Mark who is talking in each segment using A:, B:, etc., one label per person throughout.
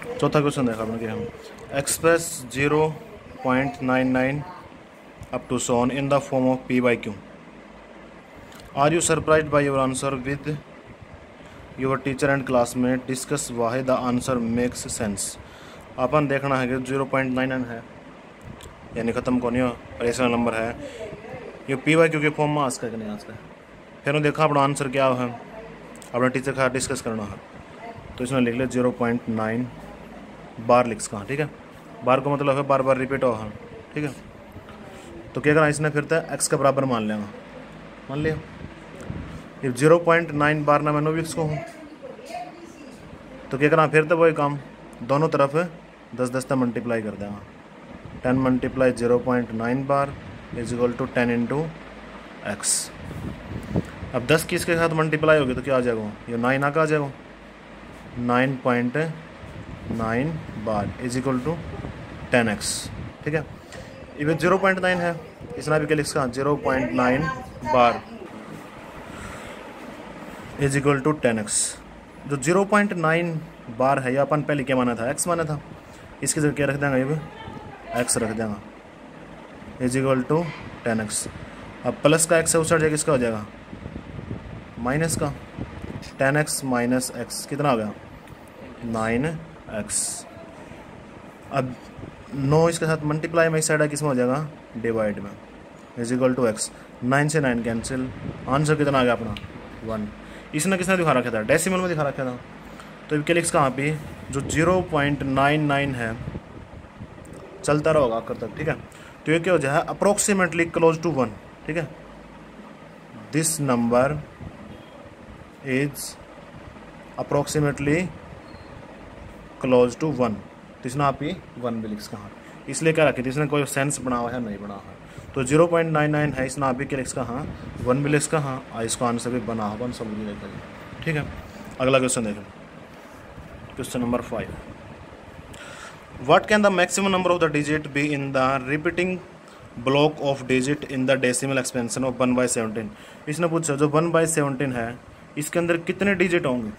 A: चौथा क्वेश्चन देखा अपने कि हम express 0.99 up to soon in the form of p by q. Are you surprised by your answer with your teacher and classmate discuss why the answer makes sense. अपन देखना है कि 0.99 है यानी ख़त्म कौन हो रेशनल नंबर है ये पी वाई क्यू के फॉर्म में आज का कि नहीं आज का। फिर देखा अपना आंसर क्या है अपने टीचर का डिस्कस करना है तो इसमें लिख ले 0.9 बार लिख्स कहाँ। ठीक है, बार को मतलब है बार बार रिपीट हो। हाँ ठीक है, तो क्या करना इसने फिर तक एक्स का बराबर मान लेगा। मान लिया ये 0.9 बार ना मैंने भी एक्स को हूँ तो क्या करना फिर तो वही काम दोनों तरफ 10 तक मल्टीप्लाई कर देगा। 10 multiply 0.9 bar is equal to 10 into x. अब 10 की इसके साथ मल्टीप्लाई होगी तो क्या आ जाएगा ये 9 आ जाएगा 9.9 बार इज इक्वल टू 10x। ठीक है, ये 0.9 है इसना भी क्या लिखा 0.9 bar is equal to 10x। जो 0.9 बार है ये अपन पहले क्या माना था x माना था, इसकी जगह क्या रख देंगे ये x रख देंगे इज इक्वल टू 10x। अब प्लस का x है उस साइड किसका हो जाएगा माइनस का 10x माइनस x कितना हो गया 9x। अब 9 इसके साथ मल्टीप्लाई में इस साइड किस में हो जाएगा डिवाइड में इज इक्वल टू x। 9 से 9 कैंसिल, आंसर कितना आ गया अपना 1। इसने किसने दिखा रखा था डेसिमल में दिखा रखा था तो क्या लिखा कहाँ पे जो 0.99 है चलता रहेगा आखिर तक। ठीक है, तो ये क्या हो जाए अप्रोक्सीमेटली क्लोज टू 1। ठीक है, this number is approximately close to 1। तो इसने आप ही 1 भी लिख कहाँ इसलिए क्या रखी थी इसने कोई सेंस बना हुआ है नहीं बना है तो 0.99 है इसने आप ही क्या लिख कहाँ 1 भी लिख कहाँ इसको आंसर भी बना हुआ सब देखा। ठीक है, अगला क्वेश्चन देखें question number 5। What can the maximum number of the digit be in the repeating block of digit in the decimal expansion of 1/17। इसने पूछा जो 1/17 है इसके अंदर कितने डिजिट होंगे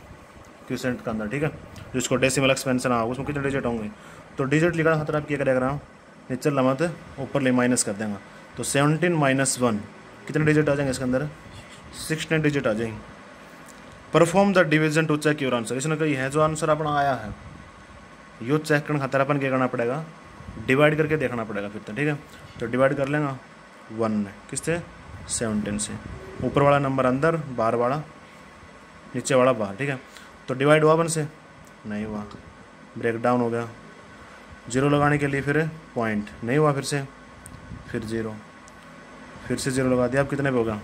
A: क्वेश्चन के अंदर। ठीक है, जिसको डेसिमल एक्सपेंशन आ उसमें कितने डिजिट होंगे तो डिजिट लिखा खातर आप क्या करेगा नीचे लमत ऊपर ले माइनस कर देंगे तो 17 माइनस 1 कितने डिजिट आ जाएंगे इसके अंदर 16 डिजिट आ जाएंगे। Perform the division to check your answer. इसने कही है जो आंसर अपना आया है यो चेक करने खातर अपन क्या करना पड़ेगा डिवाइड करके देखना पड़ेगा फिर तो। ठीक है, तो डिवाइड कर लेगा 1 किससे 17 से, ऊपर वाला नंबर अंदर बाहर वाला नीचे वाला बाहर। ठीक है, तो डिवाइड हुआ 1 से नहीं हुआ ब्रेक डाउन हो गया 0 लगाने के लिए फिर पॉइंट नहीं हुआ फिर 0 फिर से 0 लगा दिया। अब कितने पे होगा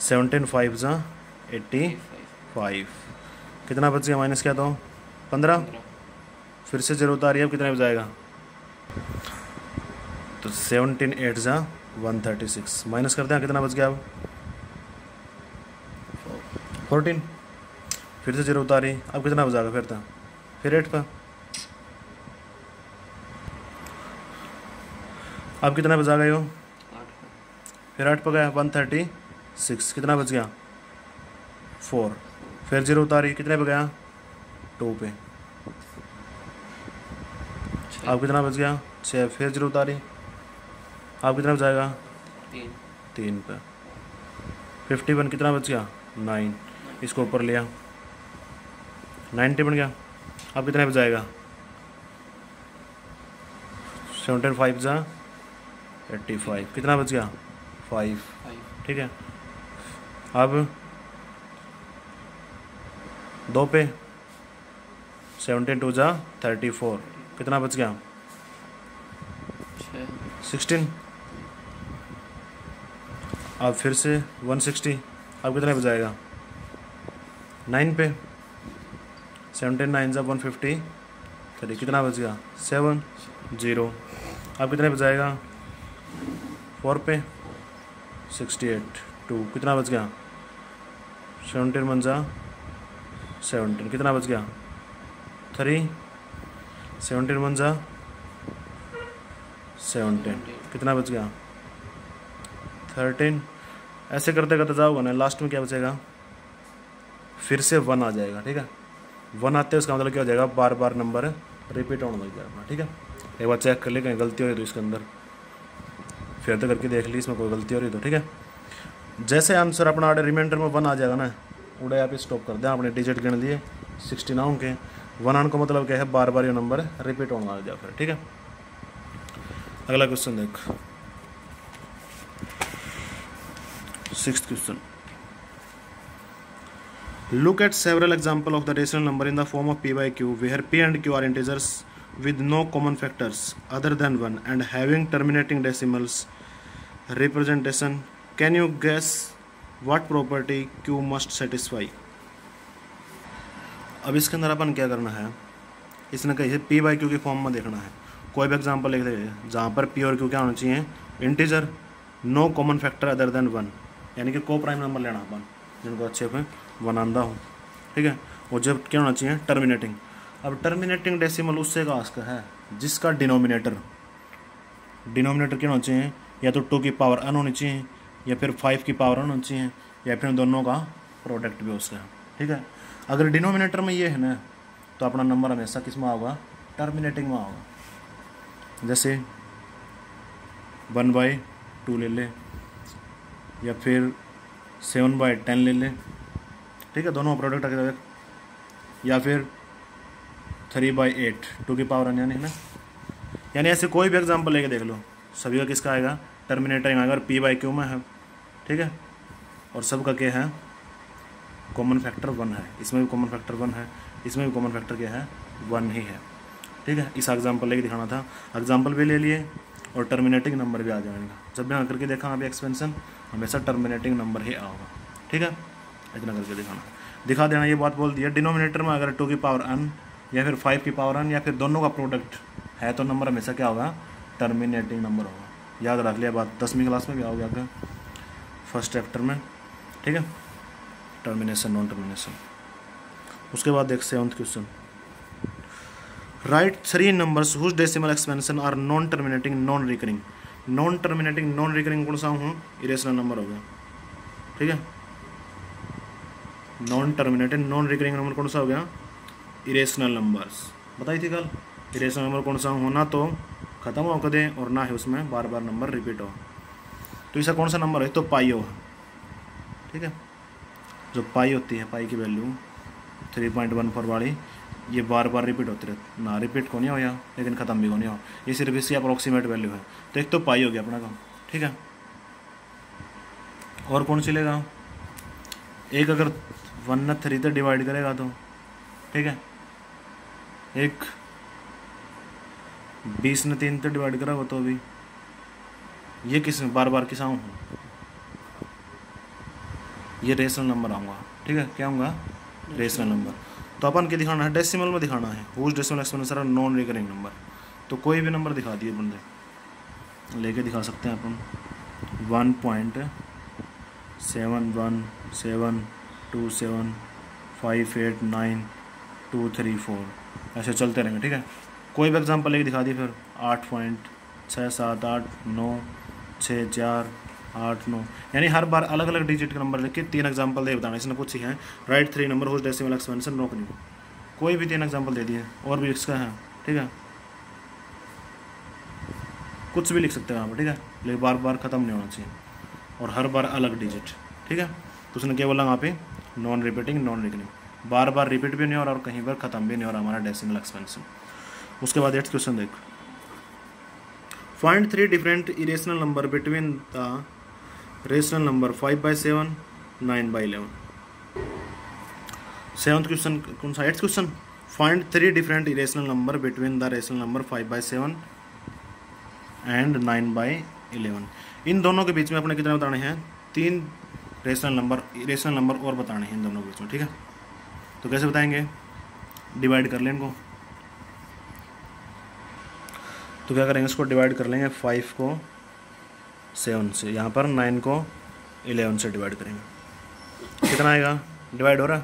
A: 17 5 जा 85 कितना बच गया माइनस क्या तो 15 फिर से 0 उतारिए अब कितने बजाएगा तो 17 8 जा 136 माइनस करते हैं कितना बच गया अब 14 फिर से 0 उतारी अब कितना बजाएगा फिर 8 पर अब कितना बजाएगा यो फिर 8 पर गया 136 कितना बच गया 4 फिर 0 उतारी कितने पे गया 2 पे अब कितना बच गया 6 फिर 0 उतारी अब कितना बजाएगा 3 पे 51 कितना बच गया 9 इसको ऊपर लिया 90 बन गया। अब कितने बजाएगा 17 5 जा 85 कितना बच गया 5। ठीक है, अब 2 पे 17 2 जा 34 कितना बच गया 16। अब फिर से 160 अब कितने बजाएगा 9 पे 17 9 जा 153 कितना बच गया 7 0। अब कितने बजाएगा 4 पे 68 2 कितना बच गया 17 1 जा 17 कितना बच गया 3 17 1 जा 17 कितना बच गया 13। ऐसे करते करते जाओगे ना लास्ट में क्या बचेगा फिर से 1 आ जाएगा। ठीक है, 1 आते हैं उसका मतलब क्या हो जाएगा, बार बार नंबर रिपीट होने लग जाएगा। ठीक है, एक बार चेक कर ले कहीं गलती हो रही तो इसके अंदर, फिर तो करके देख ली इसमें कोई गलती हो रही तो। ठीक है, जैसे आंसर अपना रिमाइंडर में 1 आ जाएगा ना, उड़ा यहाँ पे स्टॉप कर दें, आपने डिजिट गिन लिए 69 के, 1 आने का मतलब क्या है, बार बार ये नंबर रिपीट होने लग जाएगा फिर। ठीक है, अगला क्वेश्चन देख, 6th question. Look at several examples of the rational number in the form of p by q, where p and q are integers with no common factors other than 1 and having terminating decimals representation. Can you guess what property q must satisfy? अब इसके अंदर अपन क्या करना है, इसने कही p by q की form में देखना है। कोई भी एग्जांपल लिख दे जहाँ पर p और q क्या होना चाहिए, integer, no common factor other than 1, यानी कि को प्राइम नंबर लेना अपन जिनको अच्छे पे 1 आंदा हो। ठीक है, और जब क्या होना चाहिए, टर्मिनेटिंग। अब टर्मिनेटिंग डेसिमल उससे का आस्क है जिसका डिनोमिनेटर क्या होना चाहिए, या तो 2 की पावर n होनी चाहिए, या फिर 5 की पावर n होनी चाहिए, या फिर दोनों का प्रोडक्ट भी उसका। ठीक है, अगर डिनोमिनेटर में ये है ना, तो अपना नंबर हमेशा किस में होगा, टर्मिनेटिंग में होगा। जैसे 1/2 ले ले, या फिर 7/10 ले ले। ठीक है, दोनों प्रोडक्ट रखे, या फिर 3/8 2 की पावर n, यानी है ना, यानी ऐसे कोई भी एग्जांपल लेके देख लो, सभी का किसका आएगा, टर्मिनेटिंग आएगा, और p by q में है। ठीक है, और सबका क्या है, कॉमन फैक्टर 1 है, इसमें भी कॉमन फैक्टर 1 है, इसमें भी कॉमन फैक्टर क्या है, 1 ही है। ठीक है, इस एग्जांपल लेके दिखाना था, एग्जांपल भी ले लिए और टर्मिनेटिंग नंबर भी आ जाएगा। जब मैं करके देखा अभी एक्सपेंशन, हमेशा टर्मिनेटिंग नंबर ही आएगा। ठीक है, इतना करके दिखा देना, ये बात बोल दिया। डिनोमिनेटर में अगर 2 की पावर n या फिर 5 की पावर n या फिर दोनों का प्रोडक्ट है, तो नंबर हमेशा क्या होगा, टर्मिनेटिंग नंबर होगा। याद रख लिया बात, 10वीं क्लास में भी आओगे आपका फर्स्ट चैप्टर में। ठीक है, टर्मिनेशन, नॉन टर्मिनेशन। उसके बाद देख 7th question, write 3 numbers whose decimal expansion are non terminating non recurring. Non terminating non recurring कौन सा हूँ, इरेशनल नंबर हो गया। ठीक है, non terminating non recurring number कौन सा हो गया, इरेशनल नंबर्स। बताई थी कल, इरेशनल नंबर कौन सा होना तो ख़त्म हो कदे, और ना ही उसमें बार बार नंबर रिपीट हो। तो इसका कौन सा नंबर है, तो पाई हो। ठीक है, जो पाई होती है, पाई की वैल्यू 3.14 वाली, ये बार बार रिपीट होती रहती ना, रिपीट को नहीं हो या लेकिन ख़त्म भी को नहीं हो, ये सिर्फ इसकी अप्रोक्सीमेट वैल्यू है। तो एक तो पाई हो गया अपना काम। ठीक है, और कौन सी लेगा, एक अगर 1 ने 3 से डिवाइड करेगा तो, ठीक है, एक 20 ने 3 से डिवाइड करेगा तो अभी ये किस बार बार किस आऊँ, ये रेशनल नंबर आऊँगा। ठीक है, क्या आऊँगा, रेशनल नंबर। तो अपन के दिखाना है, डेसिमल में दिखाना है, whose decimal expansion non recurring number. तो कोई भी नंबर दिखा दिए बंदे, लेके दिखा सकते हैं अपन 1.712727589234 ऐसे चलते रहेंगे। ठीक है, कोई भी एग्जांपल लेके दिखा दिए, फिर 8.6789648 9, यानी हर बार अलग अलग डिजिट का नंबर लेके 3 एग्जांपल दे बताना। इसने कुछ ही है, write 3 number whose decimal expansion no नहीं, कोई भी 3 एग्जांपल दे दिए, और भी इसका है। ठीक है, कुछ भी लिख सकते हैं यहाँ पर। ठीक है, लेकिन बार बार ख़त्म नहीं होना चाहिए, और हर बार अलग डिजिट। ठीक है, तो उसने क्या बोला वहाँ पे, नॉन रिपीटिंग नॉन रिकरिंग, बार बार रिपीट भी नहीं हो रहा और कहीं पर ख़त्म भी नहीं हो रहा हमारा डेसिमल एक्सपेंशन। उसके बाद 8th क्वेश्चन देख, find 3 different irrational number between the rational number 5/7 9/11। 7th question कौन सा, 8th question, find 3 different irrational number between the rational number 5/7 and 9/11। इन दोनों के बीच में अपने कितने बताने हैं, 3 रेशनल नंबर और बताने हैं इन दोनों के बीच में। ठीक है, तो कैसे बताएंगे, डिवाइड कर लें इनको। तो क्या करेंगे, इसको डिवाइड कर लेंगे, 5 को 7 से, यहाँ पर 9 को 11 से डिवाइड करेंगे। कितना आएगा, डिवाइड हो रहा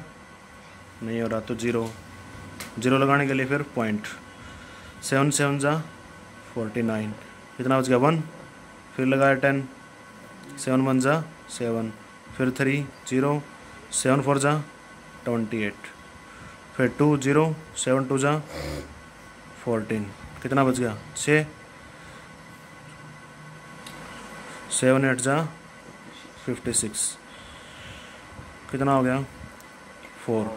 A: नहीं हो रहा, तो 0 लगाने के लिए फिर पॉइंट, 7 7 जा 49, कितना बच गया 1, फिर लगाया 10, 7 1 जा 7, फिर 3 0, 7 4 जा 28, फिर 2 0, 7 2 जा 14, कितना बच गया 6, 7 8 जा 56, कितना हो गया 4,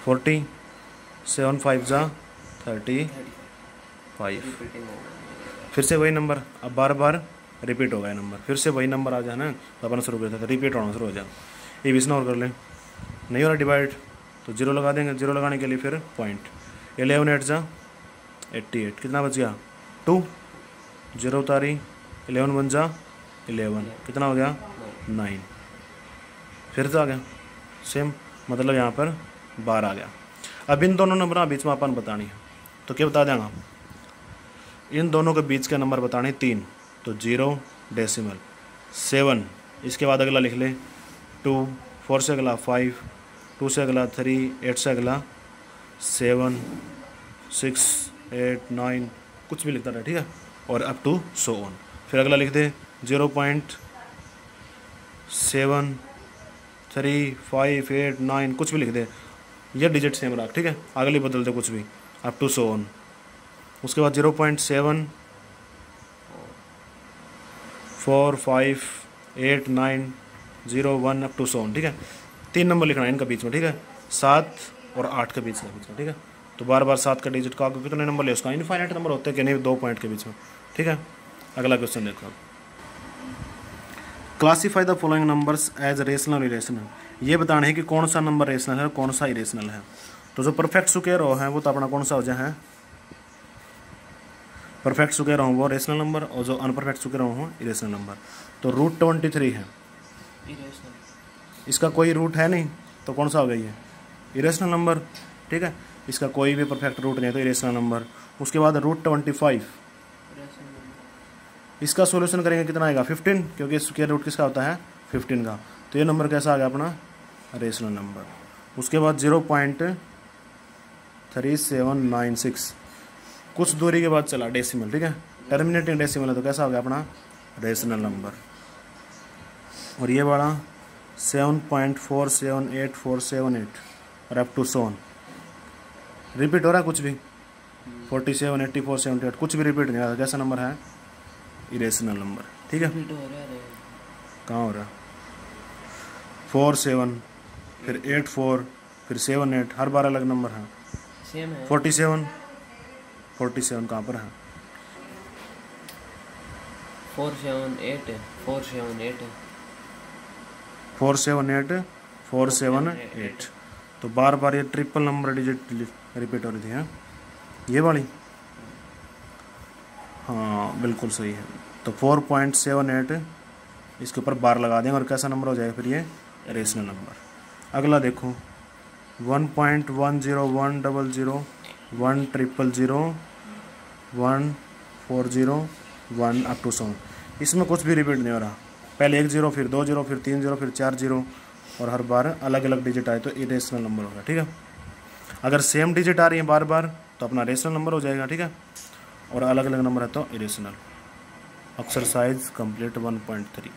A: 40, 7 5 जा 35। फिर से वही नंबर, अब बार बार रिपीट होगा ये नंबर, फिर से वही नंबर आ जाए ना तो अपना शुरू करता था, रिपीट होना शुरू हो जाए। ये 20 और कर लें, नहीं हो रहा डिवाइड तो 0 लगा देंगे, 0 लगाने के लिए फिर पॉइंट, 11 8 जा 88, कितना बच गया 2, 0 उतारी, 11 1 जा 11, कितना हो गया 9, फिर से आ गया सेम, मतलब यहाँ पर 12 आ गया। अब इन दोनों नंबर बीच में अपन बतानी है, तो क्या बता देंगे, इन दोनों के बीच के नंबर बताने 3, तो 0 डेसिमल 7, इसके बाद अगला लिख ले 2, 4 से अगला 5, 2 से अगला 3, 8 से अगला 7, 6 8 9, कुछ भी लिखता रहे, ठीक है, और अप टू सो ऑन। फिर अगला लिख दे 0.7 3 5 8 9, कुछ भी लिख दे, ये डिजिट सेम रख, ठीक है, अगली बदल दे कुछ भी, अप टू सो ऑन। उसके बाद 0.7 4 5 8 9 0 1 अप टू सो ऑन, ठीक है। 3 नंबर लिखना है इनका बीच में, ठीक है, 7 और 8 के बीच में, ठीक है। तो बार बार 7 का डिजिट का कितने नंबर ले, उसका इनफाइनाइट नंबर होते हैं कि नहीं, 2 पॉइंट के बीच में, ठीक है। अगला क्वेश्चन देखो, classify the following numbers as rational irrational, ये बताना है कि कौन सा नंबर रेशनल है और कौन सा इरेशनल है। तो जो परफेक्ट स्क्वायर रो है वो तो अपना कौन सा हो जाए है, परफेक्ट स्क्वायर रो वो रेशनल नंबर, और जो अनपरफेक्ट स्क्वायर रो हो इरेशनल नंबर। तो रूट 23 है, इसका कोई रूट है नहीं, तो कौन सा हो गया ये इरेशनल नंबर, ठीक है। इसका कोई भी परफेक्ट रूट नहीं है तो इरेशनल नंबर। उसके बाद रूट 25, इसका सॉल्यूशन करेंगे कितना आएगा 15, क्योंकि स्क्वायर रूट किसका होता है 15 का, तो ये नंबर कैसा आ गया अपना रेशनल नंबर। उसके बाद 0.3796, कुछ दूरी के बाद चला डेसिमल, ठीक है, टर्मिनेटिंग डेसिमल है, तो कैसा हो गया अपना रेशनल नंबर। और ये बड़ा 7.478478 और अप टू सोन, रिपीट हो रहा है कुछ भी, 47 84 78 कुछ भी रिपीट नहीं हो रहा, कैसा नंबर है इरेशनल नंबर, ठीक है। कहाँ हो रहा 4 7 फिर 8 4 फिर 7 8, हर बार अलग नंबर है, 47 कहाँ पर है 478 तो बार बार ये ट्रिपल नंबर डिजिट रिपीट हो रही थी, हाँ ये वाली, हाँ बिल्कुल सही है। तो 4.78 इसके ऊपर बार लगा देंगे और कैसा नंबर हो जाएगा फिर ये रेशनल नंबर। अगला देखो 1.10100 100 140 1 अप टू 100, इसमें कुछ भी रिपीट नहीं हो रहा, पहले 1 0 फिर 2 0 फिर 3 0 फिर 4 0 और हर बार अलग अलग डिजिट आए तो इरेशनल नंबर होगा, ठीक है। अगर सेम डिजिट आ रही है बार बार तो अपना रेशनल नंबर हो जाएगा, ठीक है, और अलग अलग नंबर है तो इरेशनल। Exercise complete 1.3।